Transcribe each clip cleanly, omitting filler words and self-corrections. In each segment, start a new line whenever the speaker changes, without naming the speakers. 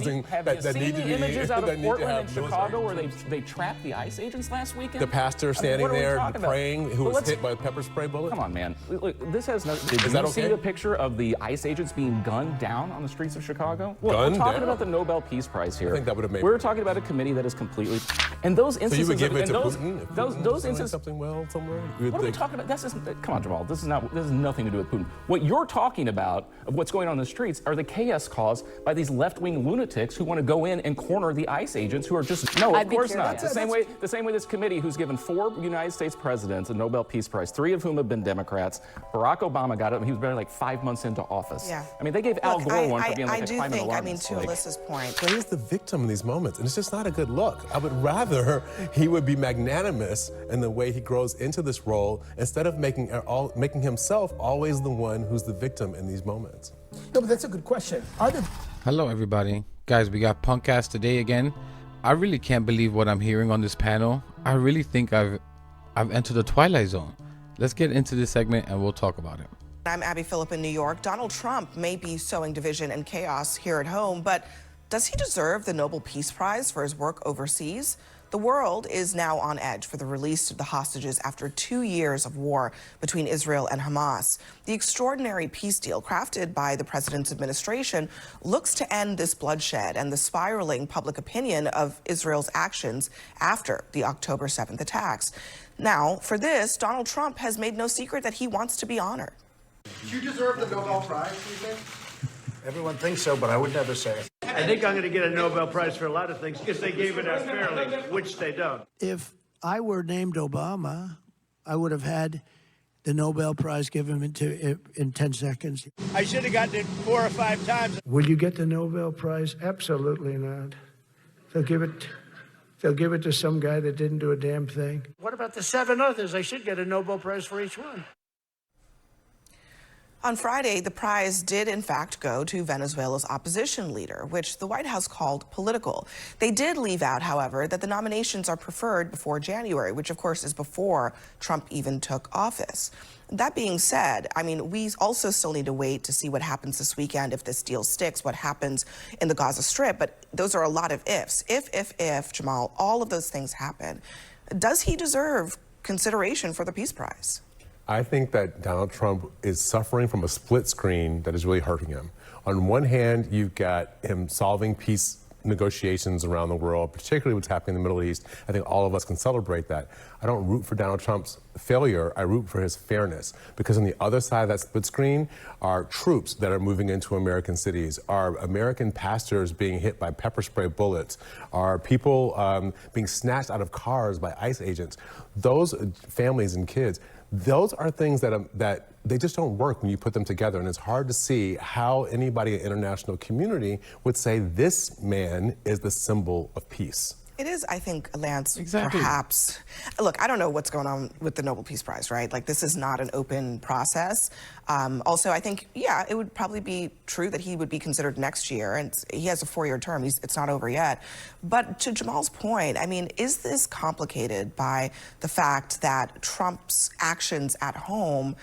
causing that need to be.
Images out of Portland and Chicago where they trapped the ICE agents last weekend?
The pastor standing there praying, who was hit by a pepper spray bullet?
Come on, man. Look, this has no... Did you see the picture of the ICE agents being gunned down on the streets of Chicago? Look, we're talking about the Nobel Peace Prize here.
I think that would have made...
We're talking about a committee that is completely... And those instances...
So you would give it to Putin?
Those instances...
something well somewhere?
What are we talking about? Come on, Jamal. This has nothing to do with Putin. What you're talking about, of what's going on in the streets, are the chaos caused by these left-wing lunatics who want to go in and corner the ICE agents who are just... No, of course not. The same way this committee who's given 4 United States presidents a Nobel Peace Prize, 3 of whom have been Democrats. Barack Obama got it. He was barely like 5 months into office.
Yeah.
I mean, they gave Al Gore one for being like a climate alarmist.
I mean, to Alyssa's point.
But he's the victim in these moments, and it's just not a good look. I would rather he would be magnanimous in the way he grows into this role instead of making himself always the one who's the victim in these moments.
No, but that's a good question.
Hello, everybody. Guys, we got Punkcast today again. I really can't believe what I'm hearing on this panel. I really think I've entered the Twilight Zone. Let's get into this segment and we'll talk about it.
I'm Abby Phillip in New York. Donald Trump may be sowing division and chaos here at home, but does he deserve the Nobel Peace Prize for his work overseas? The world is now on edge for the release of the hostages after 2 years of war between Israel and Hamas. The extraordinary peace deal crafted by the president's administration looks to end this bloodshed and the spiraling public opinion of Israel's actions after the October 7th attacks. Now, for this, Donald Trump has made no secret that he wants to be honored.
Do you deserve the Nobel Prize, do you think? Everyone thinks so, but I would never say it.
I think I'm going to get a Nobel Prize for a lot of things because they gave it out fairly, which they don't.
If I were named Obama, I would have had the Nobel Prize given in 10 seconds.
I should have gotten it 4 or 5 times.
Will you get the Nobel Prize? Absolutely not. They'll give it to some guy that didn't do a damn thing.
What about the 7 others? I should get a Nobel Prize for each one.
On Friday, the prize did in fact go to Venezuela's opposition leader, which the White House called political. They did leave out, however, that the nominations are preferred before January, which of course is before Trump even took office. That being said, I mean, we also still need to wait to see what happens this weekend, if this deal sticks, what happens in the Gaza Strip. But those are a lot of ifs. If, Jamal, all of those things happen, does he deserve consideration for the Peace Prize?
I think that Donald Trump is suffering from a split screen that is really hurting him. On one hand, you've got him solving peace negotiations around the world, particularly what's happening in the Middle East. I think all of us can celebrate that. I don't root for Donald Trump's failure. I root for his fairness, because on the other side of that split screen are troops that are moving into American cities, are American pastors being hit by pepper spray bullets, are people being snatched out of cars by ICE agents. Those families and kids, those are things that they just don't work when you put them together, and it's hard to see how anybody in the international community would say this man is the symbol of peace.
It is, I think, Lance,
exactly.
Perhaps. Look, I don't know what's going on with the Nobel Peace Prize, right? Like, this is not an open process. Also, I think, yeah, it would probably be true that he would be considered next year, and he has a 4-year term. It's not over yet. But to Jamal's point, I mean, is this complicated by the fact that Trump's actions at home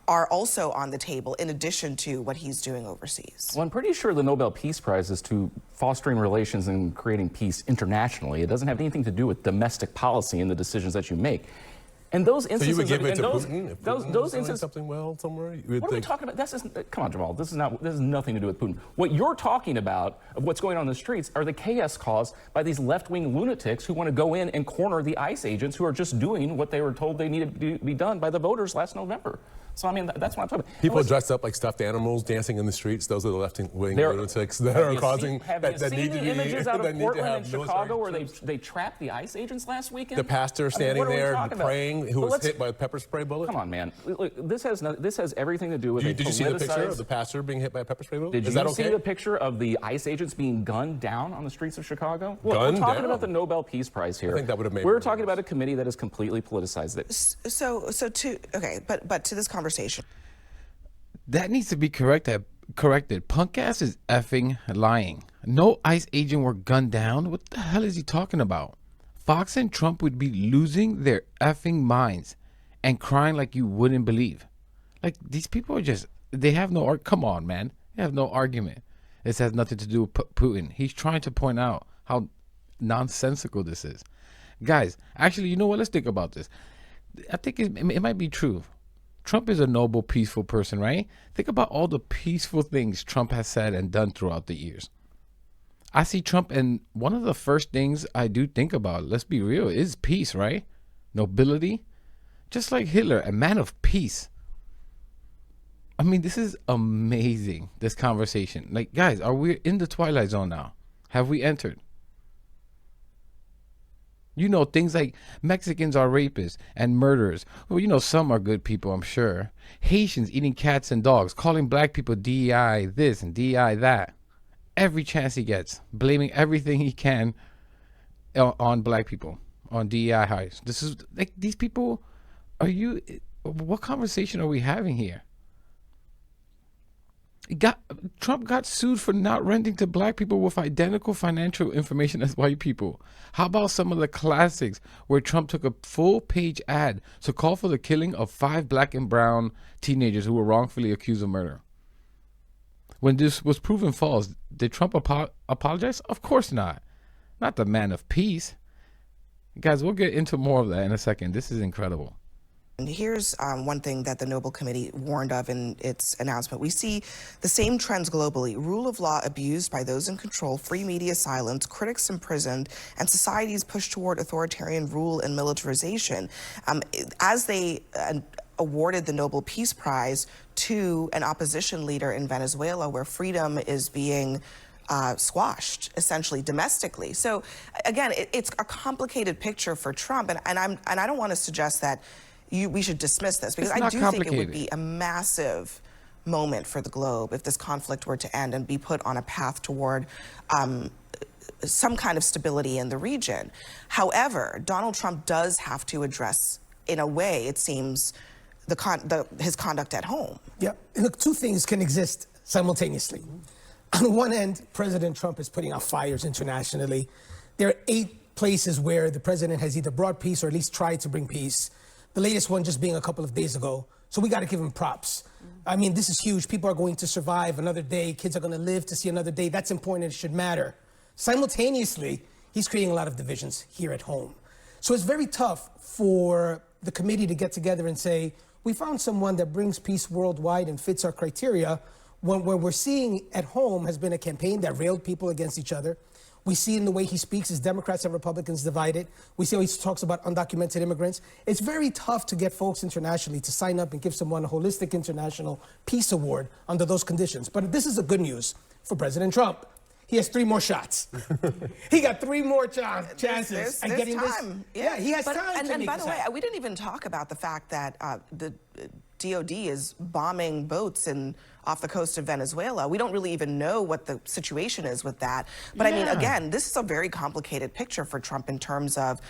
are also on the table in addition to what he's doing overseas?
Well, I'm pretty sure the Nobel Peace Prize is to fostering relations and creating peace internationally. It doesn't have anything to do with domestic policy and the decisions that you make. And those instances...
So you would give it to Putin? If Putin
those instances...
something well somewhere?
What are we talking about? Come on, Jamal. This has nothing to do with Putin. What you're talking about, of what's going on in the streets, are the chaos caused by these left-wing lunatics who want to go in and corner the ICE agents who are just doing what they were told they needed to be done by the voters last November. So, I mean, that's what I'm talking about.
People dressed up like stuffed animals dancing in the streets. Those are the left-wing lunatics that are causing
that need to be. Have you seen the images out of Portland and Chicago where they trapped the ICE agents last weekend?
The pastor standing there praying, who was hit by a pepper spray bullet?
Come on, man. Look, this has everything to do with...
Did you see the picture of the pastor being hit by a pepper spray bullet?
Did you see the picture of the ICE agents being gunned down on the streets of Chicago? Look, we're talking about the Nobel Peace Prize here.
I think that would have made...
We're talking about a committee that is completely politicized.
But to this conversation.
That needs to be corrected. Punkass is effing lying. No ICE agent were gunned down. What the hell is he talking about? Fox and Trump would be losing their effing minds and crying like you wouldn't believe. Like, these people are just, they have no, come on, man. They have no argument. This has nothing to do with Putin. He's trying to point out how nonsensical this is. Guys, actually, you know what? Let's think about this. I think it might be true. Trump is a noble, peaceful person, right? Think about all the peaceful things Trump has said and done throughout the years. I see Trump, and one of the first things I do think about, let's be real, is peace, right? Nobility. Just like Hitler, a man of peace. I mean, this is amazing, this conversation. Like, guys, are we in the Twilight Zone now? Have we entered? You know, things like Mexicans are rapists and murderers. Well, you know, some are good people, I'm sure. Haitians eating cats and dogs, calling black people DEI this and DEI that. Every chance he gets, blaming everything he can on black people, on DEI highs. This is like, these people, what conversation are we having here? Trump got sued for not renting to black people with identical financial information as white people. How about some of the classics where Trump took a full-page ad to call for the killing of 5 black and brown teenagers who were wrongfully accused of murder? When this was proven false, did Trump apologize? Of course not. Not the man of peace. Guys, we'll get into more of that in a second. This is incredible.
And here's one thing that the Nobel Committee warned of in its announcement. We see the same trends globally: rule of law abused by those in control, free media silenced, critics imprisoned, and societies pushed toward authoritarian rule and militarization. As they awarded the Nobel Peace Prize to an opposition leader in Venezuela, where freedom is being squashed, essentially domestically. So again, it's a complicated picture for Trump, and I don't want to suggest that we should dismiss this, because I do think it would be a massive moment for the globe if this conflict were to end and be put on a path toward some kind of stability in the region. However, Donald Trump does have to address, in a way, it seems, his conduct at home.
Yeah, and look, two things can exist simultaneously. On the one end, President Trump is putting out fires internationally. There are 8 places where the president has either brought peace or at least tried to bring peace. The latest one just being a couple of days ago. So we got to give him props. I mean, this is huge. People are going to survive another day. Kids are going to live to see another day. That's important. It should matter. Simultaneously, he's creating a lot of divisions here at home. So it's very tough for the committee to get together and say, we found someone that brings peace worldwide and fits our criteria, when we're seeing at home has been a campaign that railed people against each other. We see in the way he speaks is Democrats and Republicans divided. We see how he talks about undocumented immigrants. It's very tough to get folks internationally to sign up and give someone a holistic international peace award under those conditions. But this is the good news for President Trump. He has 3 more shots. He got 3 more chances at getting
time.
this. Yeah, he has time to
And
make
by
this
the way,
happen.
we didn't even talk about the fact that the DOD is bombing boats off the coast of Venezuela. We don't really even know what the situation is with that. But I mean, again, this is a very complicated picture for Trump in terms of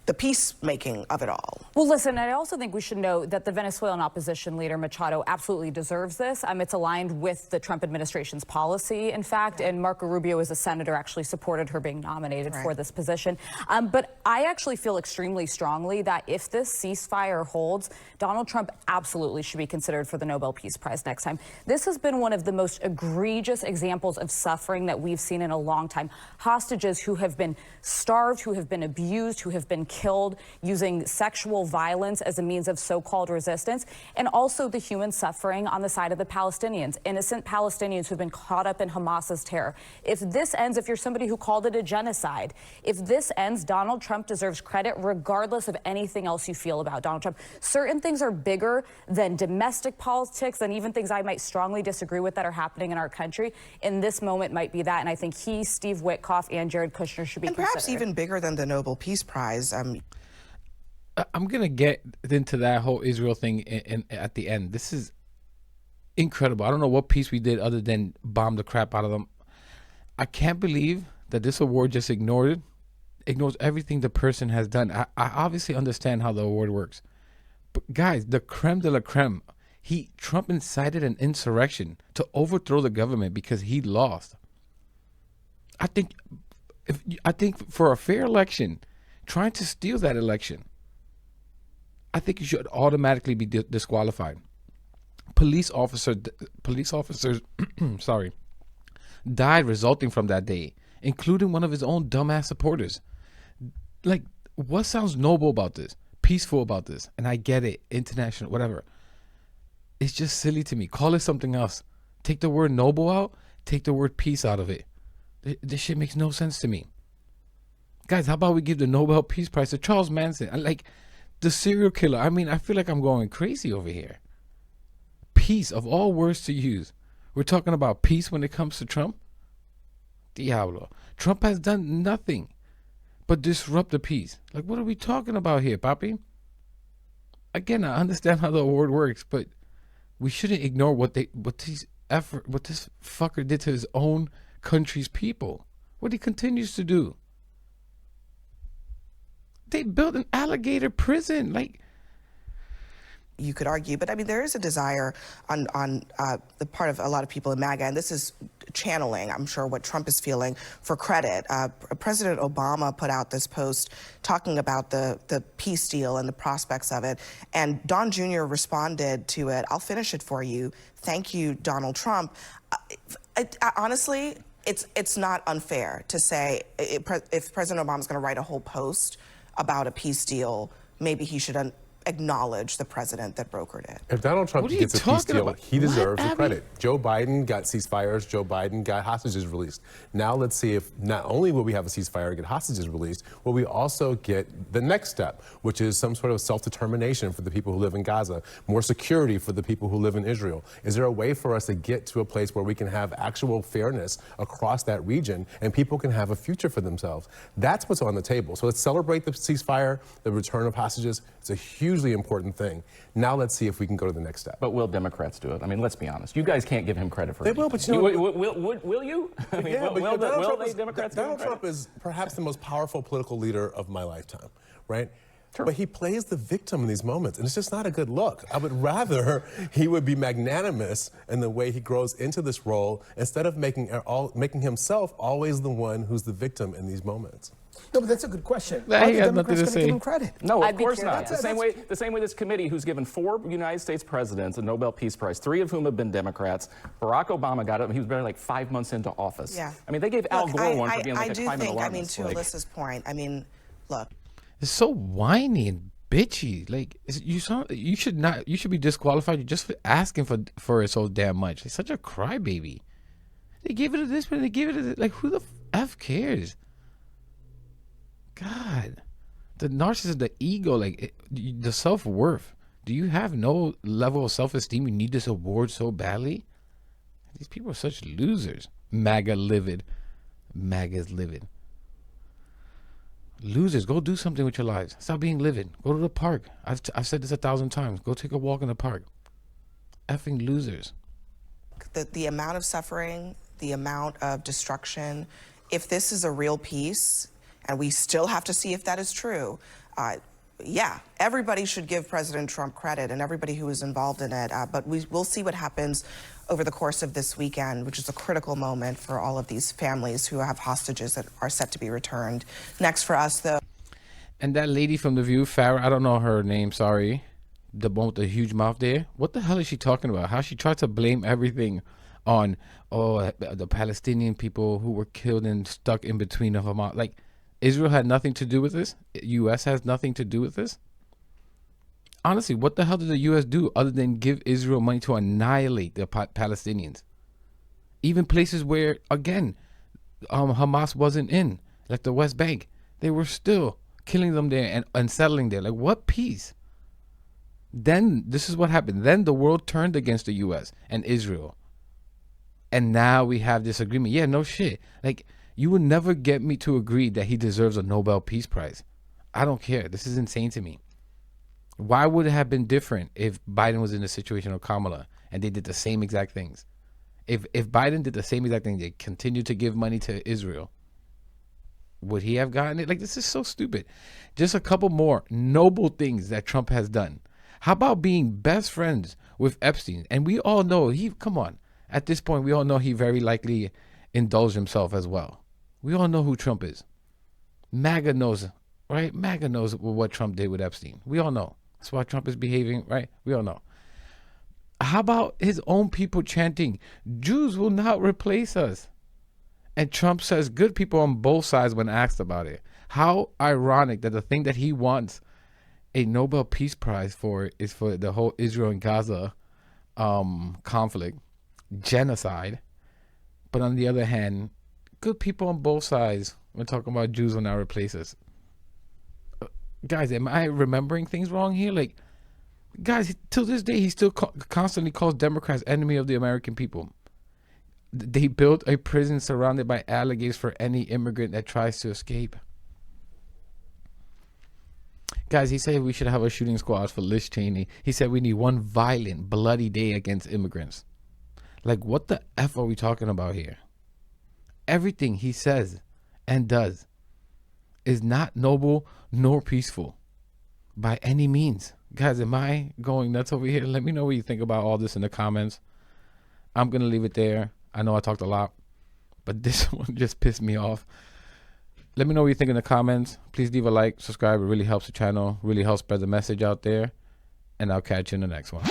the peacemaking of it all.
Well, listen, I also think we should know that the Venezuelan opposition leader, Machado, absolutely deserves this. It's aligned with the Trump administration's policy, in fact, and Marco Rubio, as a senator, actually supported her being nominated for this position. But I actually feel extremely strongly that if this ceasefire holds, Donald Trump absolutely should be considered for the Nobel Peace Prize next time. This has been one of the most egregious examples of suffering that we've seen in a long time. Hostages who have been starved, who have been abused, who have been killed using sexual violence as a means of so-called resistance, and also the human suffering on the side of the Palestinians, innocent Palestinians who've been caught up in Hamas's terror. If this ends, if you're somebody who called it a genocide, if this ends, Donald Trump deserves credit regardless of anything else you feel about Donald Trump. Certain things are bigger than domestic politics and even things I might strongly disagree with that are happening in our country. In this moment might be that, and I think he, Steve Witkoff, and Jared Kushner should be
and
considered.
perhaps even bigger than the Nobel Peace Prize.
I'm going to get into that whole Israel thing at the end. This is incredible. I don't know what piece we did other than bomb the crap out of them. I can't believe that this award just ignores everything the person has done. I obviously understand how the award works. But guys, the creme de la creme, Trump incited an insurrection to overthrow the government because he lost. I think for a fair election, trying to steal that election, I think you should automatically be disqualified. Police officers, sorry, died resulting from that day, including one of his own dumbass supporters. Like, what sounds noble about this? Peaceful about this? And I get it, international, whatever. It's just silly to me. Call it something else. Take the word noble out, take the word peace out of it. This shit makes no sense to me. Guys, how about we give the Nobel Peace Prize to Charles Manson? Like, the serial killer. I mean, I feel like I'm going crazy over here. Peace, of all words to use. We're talking about peace when it comes to Trump? Diablo. Trump has done nothing but disrupt the peace. Like, what are we talking about here, Papi? Again, I understand how the award works, but we shouldn't ignore what this fucker did to his own country's people. What he continues to do. They built an alligator prison. Like,
you could argue, but I mean, there is a desire on the part of a lot of people in MAGA, and this is channeling, I'm sure, what Trump is feeling for credit. President Obama put out this post talking about the peace deal and the prospects of it, and Don Jr. responded to it. I'll finish it for you. Thank you, Donald Trump. Honestly, it's not unfair to say if President Obama's going to write a whole post about a peace deal, maybe he should acknowledge the president that brokered it.
If Donald Trump
What are you
gets a peace
talking
deal,
about?
he deserves the
Abby?
credit. Joe Biden got ceasefires. Joe Biden got hostages released. Now let's see if not only will we have a ceasefire and get hostages released, will we also get the next step, which is some sort of self-determination for the people who live in Gaza, more security for the people who live in Israel. Is there a way for us to get to a place where we can have actual fairness across that region and people can have a future for themselves? That's what's on the table. So let's celebrate the ceasefire, the return of hostages. It's a hugely important thing. Now let's see if we can go to the next step.
But will Democrats do it? I mean, let's be honest. You guys can't give him credit for it.
They will, but you know,
will you? I mean,
yeah,
will
Donald
they Democrats give him
Donald Trump
credit?
is perhaps the most powerful political leader of my lifetime, right?
Sure.
But he plays the victim in these moments, and it's just not a good look. I would rather he would be magnanimous in the way he grows into this role instead of making himself always the one who's the victim in these moments.
No, but that's a good question.
Nah,
Are
he
the
has nothing
Democrats
to
going to
say.
give him credit?
No, of
I'd be
course
curious.
not. The same way this committee, who's given 4 United States presidents a Nobel Peace Prize, 3 of whom have been Democrats. Barack Obama got it. He was barely like 5 months into office.
Yeah.
I mean, they gave Al
Look,
Gore one for being like
I
a
do
climate
think,
alarmist.
to Alyssa's point, look.
it's so whiny and bitchy. Like, you should be disqualified just for asking for it so damn much. It's such a crybaby. They gave it to this one, they gave it to this. Like, who the F cares? God. The narcissism, the ego, like the self-worth. Do you have no level of self-esteem? You need this award so badly? These people are such losers. MAGA livid. MAGA's livid. Losers, go do something with your lives. Stop being livid. Go to the park. I've said this 1,000 times. Go take a walk in the park. Effing losers.
The amount of suffering, the amount of destruction, if this is a real peace, and we still have to see if that is true, yeah, everybody should give President Trump credit and everybody who is involved in it, but we'll see what happens over the course of this weekend, which is a critical moment for all of these families who have hostages that are set to be returned. Next for us, though.
And that lady from The View, Farrah, I don't know her name, sorry. The one with the huge mouth there. What the hell is she talking about? How she tried to blame everything on, the Palestinian people who were killed and stuck in between of Hamas. Like, Israel had nothing to do with this? U.S. has nothing to do with this? Honestly, what the hell did the U.S. do other than give Israel money to annihilate the Palestinians? Even places where, again, Hamas wasn't in, like the West Bank, they were still killing them there and settling there. Like, what peace? Then, this is what happened. Then the world turned against the U.S. and Israel. And now we have this agreement. Yeah, no shit. Like, you will never get me to agree that he deserves a Nobel Peace Prize. I don't care. This is insane to me. Why would it have been different if Biden was in the situation of Kamala and they did the same exact things? If Biden did the same exact thing, they continued to give money to Israel, would he have gotten it? Like, this is so stupid. Just a couple more noble things that Trump has done. How about being best friends with Epstein? And we all know come on. At this point, we all know he very likely indulged himself as well. We all know who Trump is. MAGA knows, right? MAGA knows what Trump did with Epstein. We all know. That's why Trump is behaving, right? We all know. How about his own people chanting, Jews will not replace us? And Trump says good people on both sides when asked about it. How ironic that the thing that he wants a Nobel Peace Prize for is for the whole Israel and Gaza conflict, genocide. But on the other hand, good people on both sides when talking about Jews in our places. Guys, am I remembering things wrong here? Like, guys, till this day, he still constantly calls Democrats enemy of the American people. They built a prison surrounded by alligators for any immigrant that tries to escape. Guys, he said we should have a shooting squad for Liz Cheney. He said we need one violent, bloody day against immigrants. Like, what the F are we talking about here? Everything he says and does is not noble nor peaceful by any means. Guys, am I going nuts over here? Let me know what you think about all this in the comments. I'm going to leave it there. I know I talked a lot, but this one just pissed me off. Let me know what you think in the comments. Please leave a like, subscribe. It really helps the channel, really helps spread the message out there. And I'll catch you in the next one.